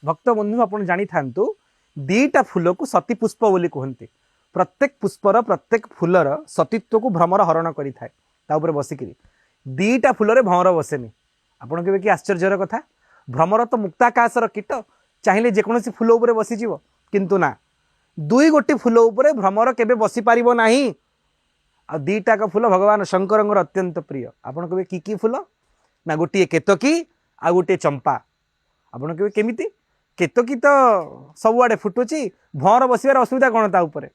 भक्त बंधु आपण जानी थांतु दीटा फूल को सती पुष्प बोली कहते। प्रत्येक पुष्पर प्रत्येक फूलर सतीत्व को भ्रमर हरण करि थाए ता ऊपर बसिकिरी दीटा फूल भंवर बसेनी। आपण केबे कि आश्चर्यर कथा भ्रमर तो मुक्ताकाशर कीट चाहिए जेकोसी फूल उपर बसीजिव किंतु ना दुई गोटी फूल उपर भ्रमर केबे बसी पारिबो नाही। आ दीटाक फूल भगवान शंकर अत्यंत प्रिय। आपण कहे कि फूल ना गोटे केतकी आ गोटे चंपा। आपण कहे केमिति केतकी तो सबुआडे फुटुची भंवर बसिबार असुविधा कौन ता उपरे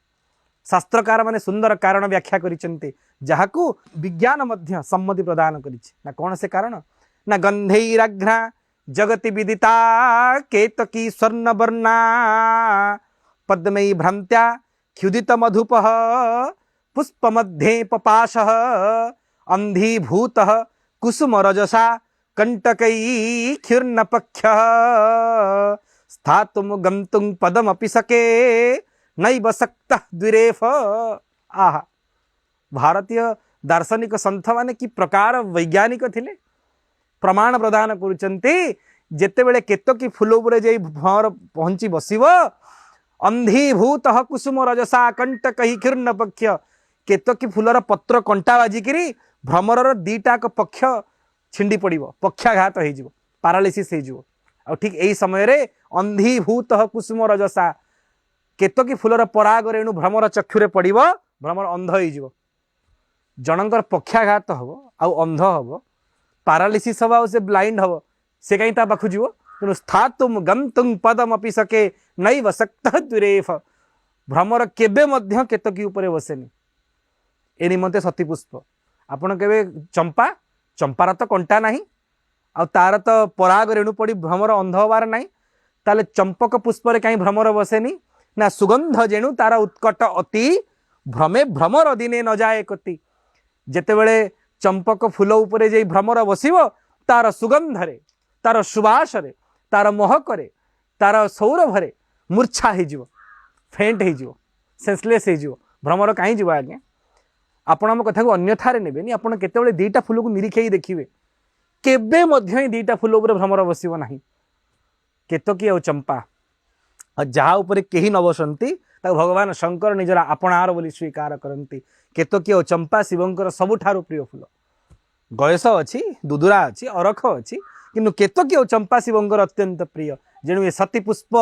शास्त्रकार माने सुंदर कारण व्याख्या करिसेंते जहाकू विज्ञान मध्य सम्मति प्रदान करिछि। ना कौन से कारण ना गंधैराघ्ना जगति विदिता केतकी स्वर्ण वर्णा पद्मई भ्रांत्या क्षुदित मधुपः पुष्प मध्ये पपाशः अंधीभूत कुसुम रजसा कंटकै क्षीर्ण पक्षः स्थातुम गंतुम पदमपि सके नैव सक्तः द्विरेफ। आहा भारतीय दार्शनिक संथ माने कि प्रकार वैज्ञानिक थिले प्रमाण प्रदान करुचंती जेतेबेले केतकी फूल उपरे जे भंवर पहुंची बसिव अंधीभूत कुसुम रजसा कंटकहि क्षीर्ण पक्ष केतकी फूलर पत्र कंटा बाजिकी भ्रमरर दीटाक पक्ष छिंडी पड़िबो पक्षाघात हो पारालिसिस हो। ठीक यही समय रे अंधीभूत कुसुम रजसा केतकी फूलर पराग रेणु भ्रमर चक्षुरे पड़िबो भ्रमर अंध हो जनकर पक्षाघात हम आउ अंध हम पारालिसिस हम आ ब्लाइंड हम से कहीं पाखु जीव तेणु स्थातुम गंतुम पदमपि सके नैव सक्तः द्विरेफ। भ्रमर केबे मध्य केतकी उपरे बसेनी ए निमंते सती पुष्प। आपण केबे चंपा चंपार तो कंटा नहीं आ तार तो पराग रेणु पड़ी भ्रमर अंध हबार नहीं ताले चंपक पुष्प कहीं भ्रमर बसेनी ना सुगंध जेणु तार उत्कट अति भ्रमे भ्रमर दिने न जाए कति। जेतेबेले चंपक फूल उपरे जे भ्रमर बसिव तार सुगंधरे तार सुवासरे तार महकरे तार सौरभरे मूर्छा हो फेंट हो सेंसलेस हो भ्रमर कहीं जीव आज्ञा। आपण आम कथा को अन्यथारे नेबेनी आपण केतेबेले दीटा फूल को निरीक्षे देखिए केबे मध्य दीटा फूल उपर भ्रमर बसिव नाही केतकी और चंपा जहाँ उपरे केही न बसंती भगवान शंकर निजर आपणार बोली स्वीकार करती। केतकी और चंपा शिवंकर सबुठारु प्रिय फूल गयस अच्छी दुदुरा अच्छी अरख अच्छी किंतु केतकी और चंपा शिवंकर अत्यंत प्रिय जेणु ये सती पुष्प।